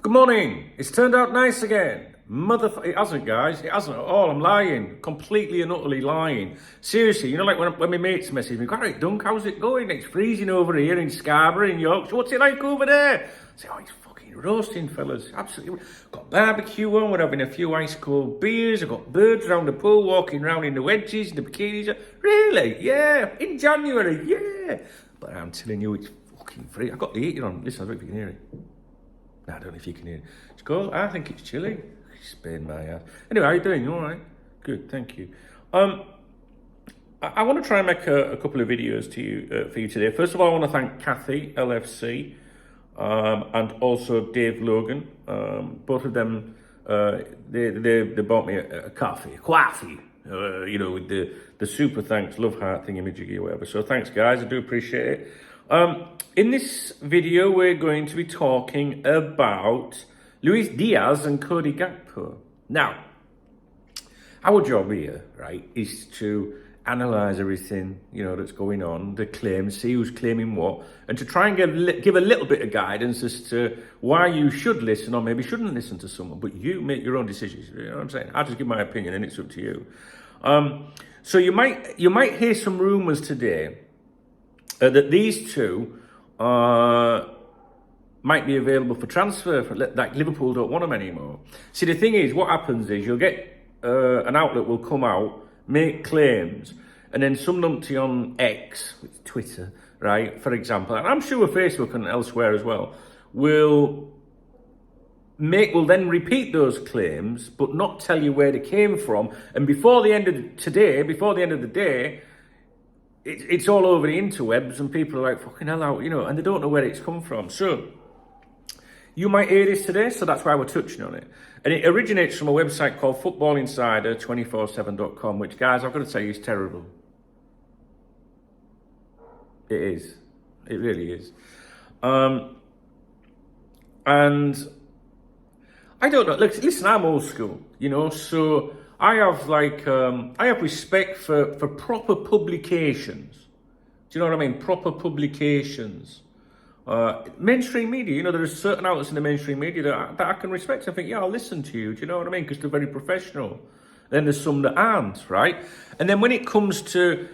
Good morning. It's turned out nice again. It hasn't, guys. It hasn't at all. I'm lying. Completely and utterly lying. Seriously, you know, like when my mates message me, got it, Dunk, how's it going? It's freezing over here in Scarborough, in Yorkshire. What's it like over there? I say, oh, it's fucking roasting, fellas. Absolutely. Got barbecue on. We're having a few ice cold beers. I've got birds around the pool, walking around in the wedges, in the bikinis. Really? Yeah. In January? Yeah. But I'm telling you, it's fucking free. I've got the heater on. Listen, I don't know if you can hear it. No, I don't know if you can hear it. It's cold. I think it's chilly. Spain, my ass. Anyway, how you doing? You all right? Good, thank you. I want to try and make a couple of videos to you for you today. First of all, I want to thank KathyLFC and also Dave Logan. Both of them, they bought me a coffee, you know, with the super thanks, love heart thingy-majiggy or whatever. So thanks, guys. I do appreciate it. In this video, we're going to be talking about Diaz and Cody Gakpo. Now, our job here, right, is to analyse everything, you know, that's going on, the claims, see who's claiming what, and to try and give a little bit of guidance as to why you should listen or maybe shouldn't listen to someone, but you make your own decisions, you know what I'm saying? I just give my opinion and it's up to you. So you might hear some rumours today that these two might be available for transfer, like Liverpool don't want them anymore. See, the thing is, what happens is you'll get an outlet will come out, make claims, and then some numpty on X, Twitter, right, for example, and I'm sure Facebook and elsewhere as well, will then repeat those claims, but not tell you where they came from. And before the end of the day, it's all over the interwebs, and people are like, fucking hell out, you know, and they don't know where it's come from. So you might hear this today, so that's why we're touching on it. And it originates from a website called footballinsider247.com, which, guys, I've got to tell you, is terrible. It is. It really is. And I don't know. Listen, I'm old school, you know, so I have respect for proper publications. Do you know what I mean? Proper publications. Mainstream media, you know, there are certain outlets in the mainstream media that I can respect. I think, yeah, I'll listen to you. Do you know what I mean? Because they're very professional. Then there's some that aren't, right? And then when it comes to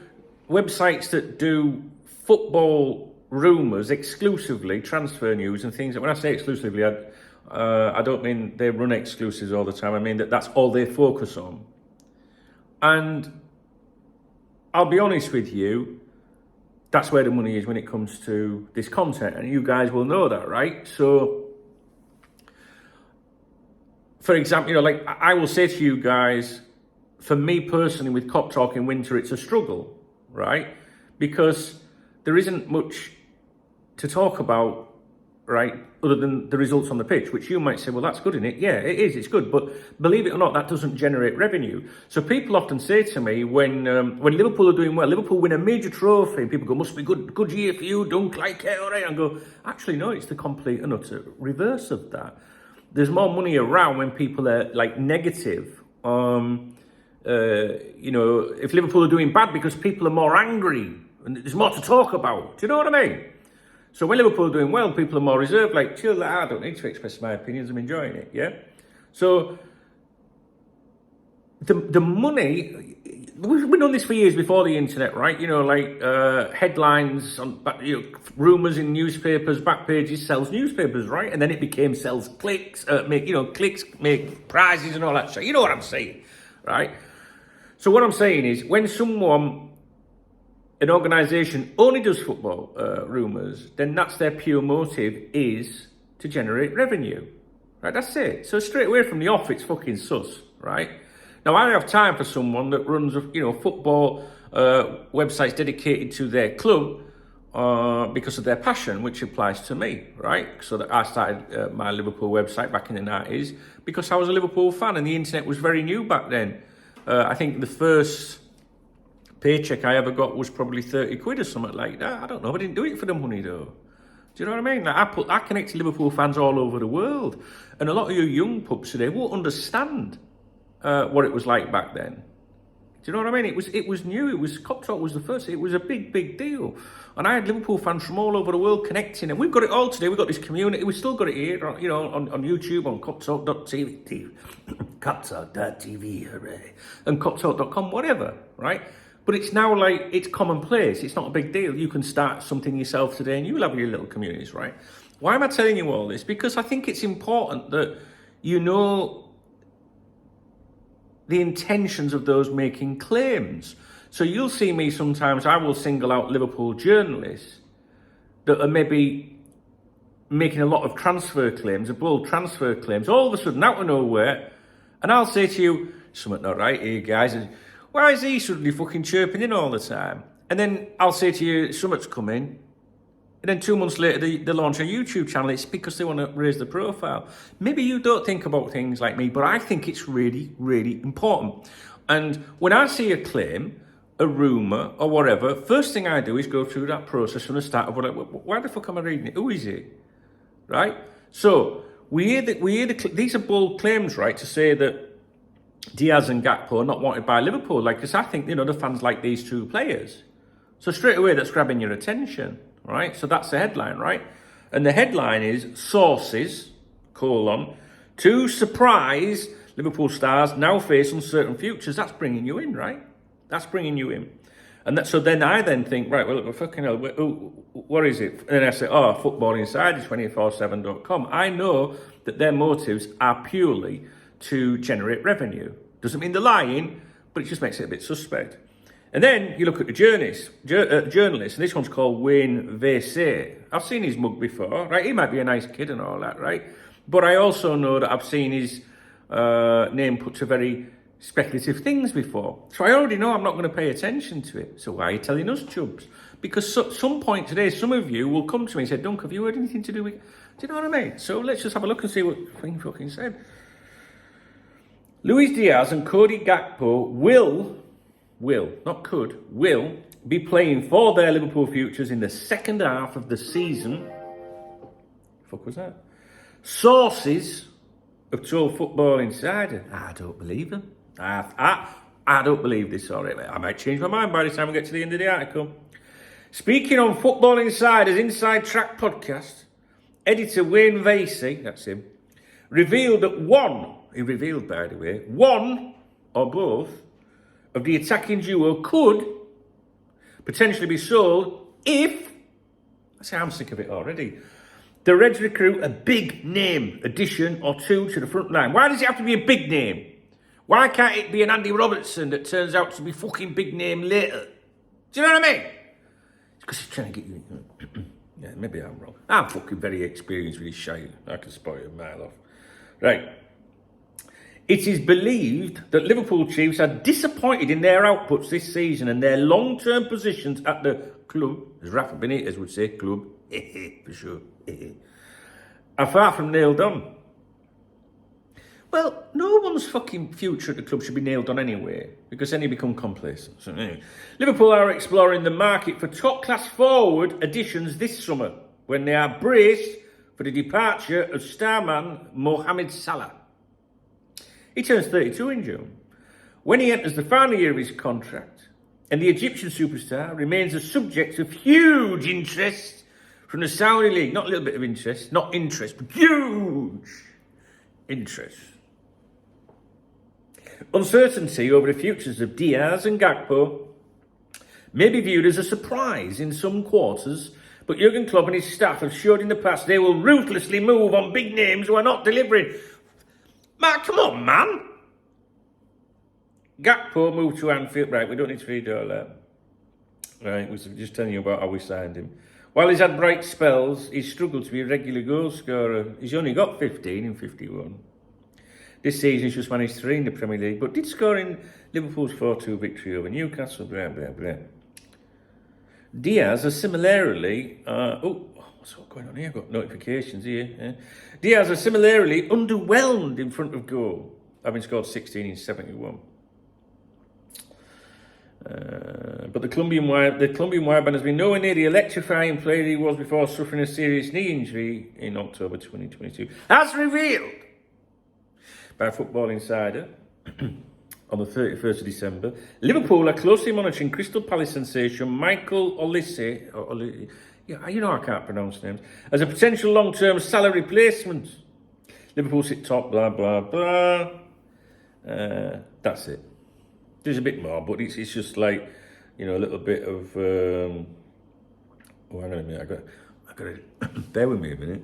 websites that do football rumours exclusively, transfer news and things, when I say exclusively, I don't mean they run exclusives all the time. I mean that's all they focus on. And I'll be honest with you, that's where the money is when it comes to this content, and you guys will know that, right? So, for example, you know, like I will say to you guys, for me personally with KopTalk in winter, it's a struggle, right? Because there isn't much to talk about, right, other than the results on the pitch, which you might say, well, that's good, isn't it? Yeah, it is, it's good. But believe it or not, that doesn't generate revenue. So people often say to me, when Liverpool are doing well, Liverpool win a major trophy, and people go, must be good year for you, Dunk, like it, all right? And go, actually, no, it's the complete and utter reverse of that. There's more money around when people are, like, negative. You know, if Liverpool are doing bad because people are more angry, and there's more to talk about. Do you know what I mean? So when Liverpool are doing well, people are more reserved, like, chill, I don't need to express my opinions, I'm enjoying it, yeah? So, the money, we've done this for years before the internet, right? You know, like, headlines, you know, rumours in newspapers, back pages sells newspapers, right? And then it became sells clicks, clicks, make prizes and all that shit. You know what I'm saying, right? So what I'm saying is, when an organisation only does football rumours, then that's their pure motive, is to generate revenue. Right, that's it. So straight away from the off, it's fucking sus, right? Now, I have time for someone that runs, football websites dedicated to their club because of their passion, which applies to me, right? So that I started my Liverpool website back in the 90s because I was a Liverpool fan and the internet was very new back then. I think the first paycheck I ever got was probably 30 quid or something like that. I don't know. I didn't do it for the money though. Do you know what I mean? Like I connect to Liverpool fans all over the world, and a lot of you young pups today won't understand what it was like back then. Do you know what I mean? It was new. KopTalk was the first. It was a big deal. And I had Liverpool fans from all over the world connecting, and we've got it all today. We've got this community. We've still got it here, you know, on YouTube, on KopTalk.tv, KopTalk.tv, hooray, and KopTalk.com, whatever, right? But it's now like, it's commonplace. It's not a big deal. You can start something yourself today, and you'll have your little communities, right? Why am I telling you all this? Because I think it's important that you know the intentions of those making claims. So you'll see me sometimes, I will single out Liverpool journalists that are maybe making a lot of transfer claims, bold transfer claims, all of a sudden out of nowhere, and I'll say to you, something not right here, guys. Why is he suddenly fucking chirping in all the time? And then I'll say to you, something's coming. And then 2 months later, they launch a YouTube channel. It's because they want to raise the profile. Maybe you don't think about things like me, but I think it's really, really important. And when I see a claim, a rumour, or whatever, first thing I do is go through that process from the start of why the fuck am I reading it? Who is it? Right? So, these are bold claims, right, to say that Diaz and Gakpo are not wanted by Liverpool. Like, because I think, you know, the fans like these two players. So straight away, that's grabbing your attention. Right, so that's the headline, right? And the headline is sources, to surprise Liverpool stars now face uncertain futures. That's bringing you in, right? That's bringing you in. And so then I think, right, well, fucking hell, what is it? And then I say, Football Insider, 247.com. I know that their motives are purely to generate revenue. Doesn't mean they're lying, but it just makes it a bit suspect. And then you look at the journalist, and this one's called Wayne Vassay. I've seen his mug before, right? He might be a nice kid and all that, right? But I also know that I've seen his name put to very speculative things before. So I already know I'm not going to pay attention to it. So why are you telling us, Chubbs? Because at some point today, some of you will come to me and say, Dunk, have you heard anything to do with... Do you know what I mean? So let's just have a look and see what he fucking said. Luis Diaz and Cody Gakpo will be playing for their Liverpool futures in the second half of the season. The fuck was that? Sources have told Football Insider. I don't believe them. I don't believe this, sorry. I might change my mind by the time we get to the end of the article. Speaking on Football Insider's Inside Track podcast, editor Wayne Vassay, that's him, revealed that one or both of the attacking duo could potentially be sold if, I say I'm sick of it already, the Reds recruit a big name addition or two to the front line. Why does it have to be a big name? Why can't it be an Andy Robertson that turns out to be fucking big name later? Do you know what I mean? It's because he's trying to get you... Yeah, maybe I'm wrong. I'm fucking very experienced with this shit. I can spoil you a mile off. Right. It is believed that Liverpool Chiefs are disappointed in their outputs this season and their long-term positions at the club, as Rafa Benitez would say, club, for sure, are far from nailed on. Well, no one's fucking future at the club should be nailed on anyway, because then you become complacent. So, anyway. Liverpool are exploring the market for top-class forward additions this summer, when they are braced for the departure of starman Mohamed Salah. He turns 32 in June. When he enters the final year of his contract, and the Egyptian superstar remains a subject of huge interest from the Saudi League. Not a little bit of interest, not interest, but huge interest. Uncertainty over the futures of Diaz and Gakpo may be viewed as a surprise in some quarters, but Jurgen Klopp and his staff have showed in the past they will ruthlessly move on big names who are not delivering. Mark, come on, man. Gakpo moved to Anfield. Right, we don't need to read all that. Right, we're just telling you about how we signed him. While he's had bright spells, he's struggled to be a regular goal scorer. He's only got 15 in 51. This season, he's just managed 3 in the Premier League, but did score in Liverpool's 4-2 victory over Newcastle. Blah, blah, blah. Diaz has similarly... what's going on here? I've got notifications here. Yeah. Diaz has similarly underwhelmed in front of goal, having scored 16 in 71. But the Colombian wireman has been nowhere near the electrifying player he was before suffering a serious knee injury in October 2022. As revealed by Football Insider on the 31st of December. Liverpool are closely monitoring Crystal Palace sensation Michael Olise, yeah, you know I can't pronounce names, as a potential long-term salary replacement. Liverpool sit top, blah, blah, blah. That's it. There's a bit more, but it's just like, you know, a little bit of... oh, hang on a minute, I got to... bear with me a minute.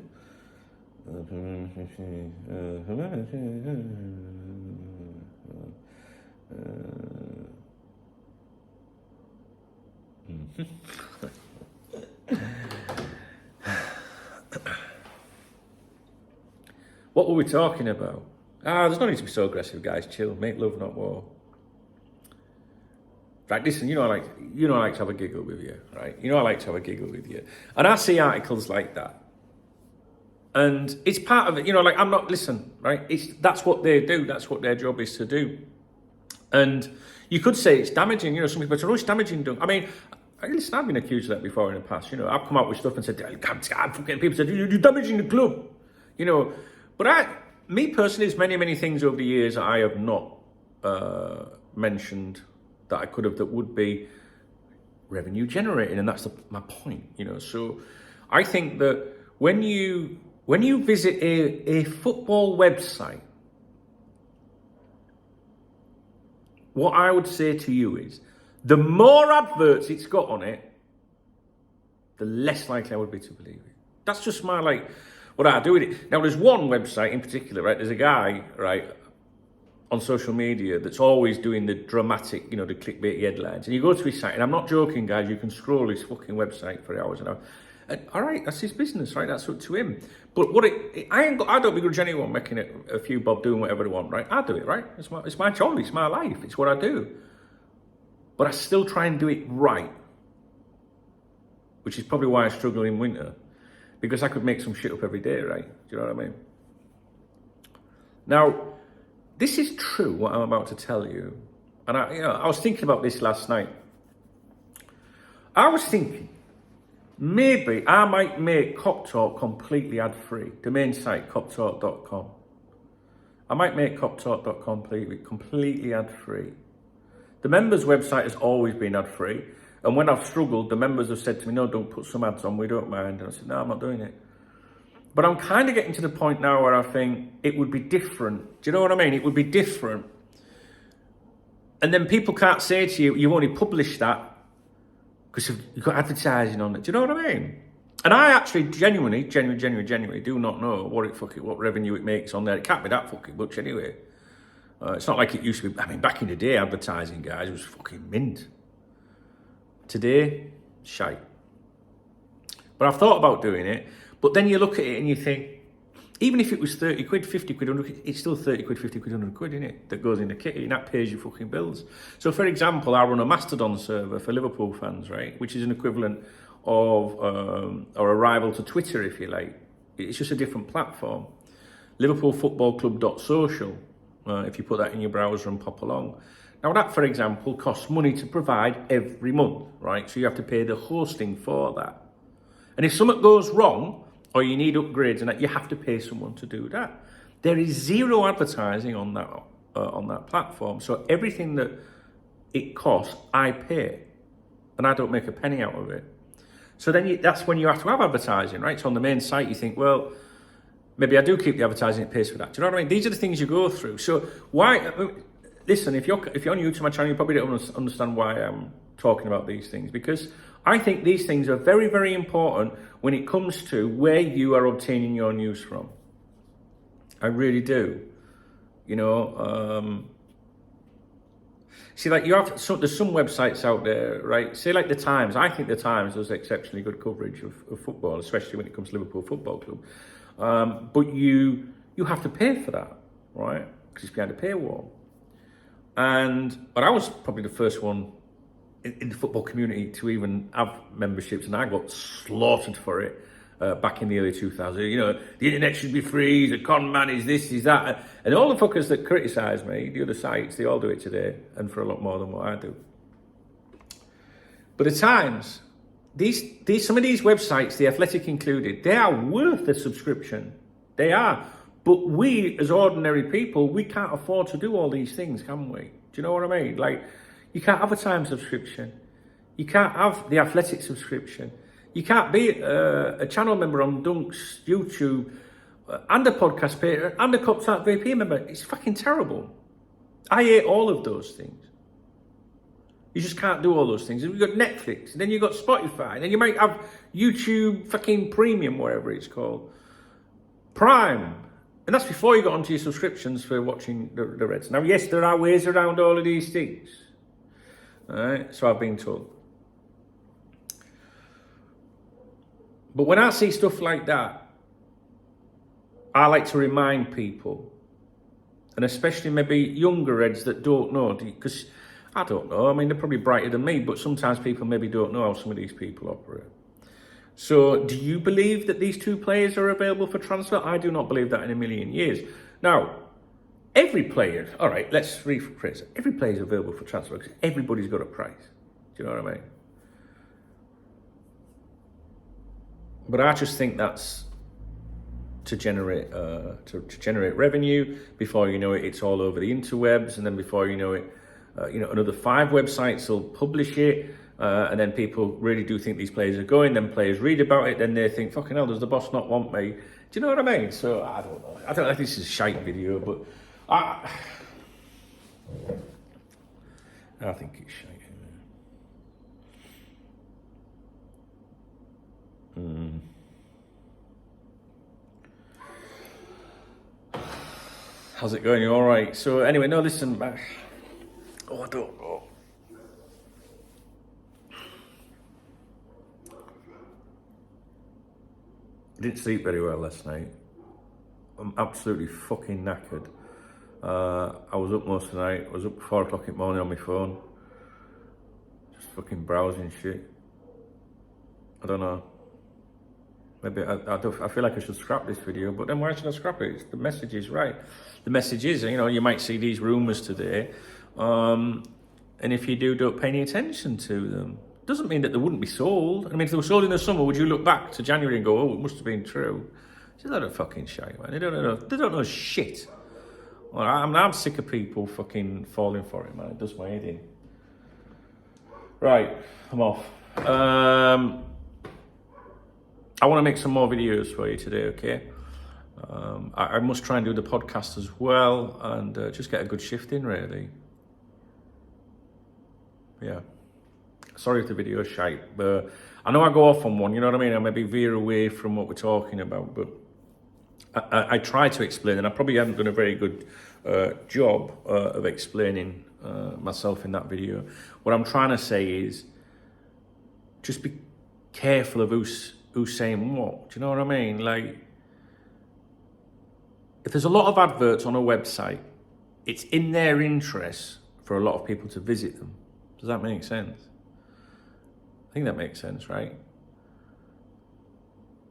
What were we talking about? There's no need to be so aggressive, guys. Chill, make love, not war. Right, listen, you know I like to have a giggle with you, right? You know I like to have a giggle with you. And I see articles like that. And it's part of it, you know, like I'm not, listen, right? That's what they do. That's what their job is to do. And you could say it's damaging, you know, some people say, oh, it's damaging. I mean, listen, I've been accused of that before in the past, you know. I've come out with stuff and said, people said, you're damaging the club, you know. But me personally, there's many things over the years that I have not mentioned that I could have that would be revenue generating, and that's my point, you know. So I think that when you visit a football website, what I would say to you is, the more adverts it's got on it, the less likely I would be to believe it. That's just my, like, what I do with it. Now, there's one website in particular, right? There's a guy, right, on social media that's always doing the dramatic, you know, the clickbait headlines. And you go to his site, and I'm not joking, guys, you can scroll his fucking website for hours and hours. And, all right, that's his business, right? That's up to him. But I don't begrudge anyone making it a few bob, doing whatever they want, right? I do it, right? It's my job, it's my life, it's what I do. But I still try and do it right, which is probably why I struggle in winter, because I could make some shit up every day, right? Do you know what I mean? Now, this is true, what I'm about to tell you. And I was thinking about this last night. I was thinking, maybe I might make KopTalk completely ad-free. The main site, KopTalk.com. I might make KopTalk.com completely ad-free. The members' website has always been ad-free. And when I've struggled, the members have said to me, no, don't put some ads on, we don't mind. And I said, no, I'm not doing it. But I'm kind of getting to the point now where I think it would be different. Do you know what I mean? It would be different. And then people can't say to you, you've only published that because you've got advertising on it. Do you know what I mean? And I actually genuinely do not know what revenue it makes on there. It can't be that fucking much anyway. It's not like it used to be. I mean, back in the day, advertising, guys, was fucking mint. Today, shite. But I've thought about doing it. But then you look at it and you think, even if it was 30 quid, 50 quid, 100 quid, it's still 30 quid, 50 quid, 100 quid, isn't it? That goes in the kitty and that pays your fucking bills. So, for example, I run a Mastodon server for Liverpool fans, right? Which is an equivalent of, or a rival to Twitter, if you like. It's just a different platform. LiverpoolFootballClub.social, if you put that in your browser and pop along. Now, that, for example, costs money to provide every month, right? So you have to pay the hosting for that. And if something goes wrong, or you need upgrades and that, you have to pay someone to do that. There is zero advertising on that platform. So everything that it costs, I pay. And I don't make a penny out of it. So then that's when you have to have advertising, right? So on the main site, you think, well, maybe I do keep the advertising, it pays for that. Do you know what I mean? These are the things you go through. So why... Listen, if you're new to my channel, you probably don't understand why I'm talking about these things, because I think these things are very, very important when it comes to where you are obtaining your news from. I really do. You know, see, like there's some websites out there, right? Say like the Times. I think the Times does exceptionally good coverage of football, especially when it comes to Liverpool Football Club. But you have to pay for that, right? Because it's behind a paywall. But I was probably the first one in the football community to even have memberships, and I got slaughtered for it back in the early 2000s. You know, the internet should be free, the con man is this, is that. And all the fuckers that criticise me, the other sites, they all do it today, and for a lot more than what I do. But at times, some of these websites, The Athletic included, they are worth the subscription. They are. But we, as ordinary people, we can't afford to do all these things, can we? Do Do you know what I mean? Like, you can't have a Time subscription. You can't have the Athletic subscription. You can't be a channel member on Dunk's YouTube and a podcast pager and a KopTalk VP member. It's fucking terrible. I hate all of those things. You just can't do all those things. You've got Netflix, and then you've got Spotify, and then you might have YouTube fucking Premium, whatever it's called. Prime. And that's before you got onto your subscriptions for watching the Reds. Now, yes, there are ways around all of these things. All right, so I've been told. But when I see stuff like that, I like to remind people, and especially maybe younger Reds that don't know, because I don't know, I mean, they're probably brighter than me, but sometimes people maybe don't know how some of these people operate. So, do you believe that these two players are available for transfer? I do not believe that in a million years. Now, every player, all right, let's rephrase it. Every player is available for transfer because everybody's got a price. Do you know what I mean? But I just think that's to generate generate revenue. Before you know it, it's all over the interwebs, and then before you know it, another 5 websites will publish it, and then people really do think these players are going. Then players read about it, then they think, "Fucking hell, does the boss not want me?" Do you know what I mean? So I don't know. I don't know if this is a shite video, but I think it's shite. How's it going? You all right? So anyway, no, listen. I don't know. I didn't sleep very well last night. I'm absolutely fucking knackered. I was up most of the night. I was up at 4 o'clock in the morning on my phone. Just fucking browsing shit. I don't know. Maybe I feel like I should scrap this video, but then why should I scrap it? The message is right. The message is, you might see these rumours today, and if you do, don't pay any attention to them. Doesn't mean that they wouldn't be sold. I mean, if they were sold in the summer, would you look back to January and go, "Oh, it must have been true"? It's a lot of fucking shite, man. They don't know shit. Well, I'm sick of people fucking falling for it, man. It does my head in. Right, I'm off. I want to make some more videos for you today, okay? I must try and do the podcast as well, and just get a good shift in, really. Yeah. Sorry if the video is shite, but I know I go off on one, you know what I mean? I maybe veer away from what we're talking about, but I try to explain, and I probably haven't done a very good job of explaining myself in that video. What I'm trying to say is, just be careful of who's saying what. Do you know what I mean? Like, if there's a lot of adverts on a website, it's in their interest for a lot of people to visit them. Does that make sense? I think that makes sense, right?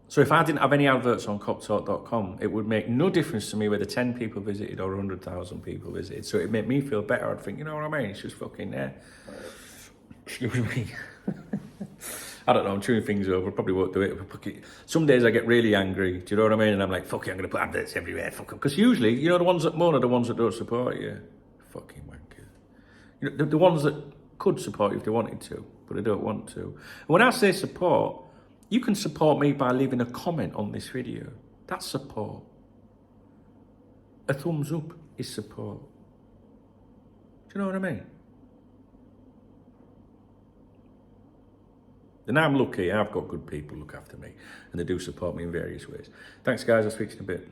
So if I didn't have any adverts on KopTalk.com, it would make no difference to me whether 10 people visited or 100,000 people visited. So it'd make me feel better. I'd think, you know what I mean? It's just fucking there. Excuse me. I don't know, I'm chewing things over, probably won't do it. Some days I get really angry, do you know what I mean? And I'm like, fuck it, I'm going to put adverts everywhere, fuck it. Because usually, the ones that moan are the ones that don't support you. Fucking wankers. The ones that could support you if they wanted to, but they don't want to. And when I say support, you can support me by leaving a comment on this video. That's support. A thumbs up is support. Do you know what I mean? And I'm lucky, I've got good people who look after me, and they do support me in various ways. Thanks, guys. I'll speak to you in a bit.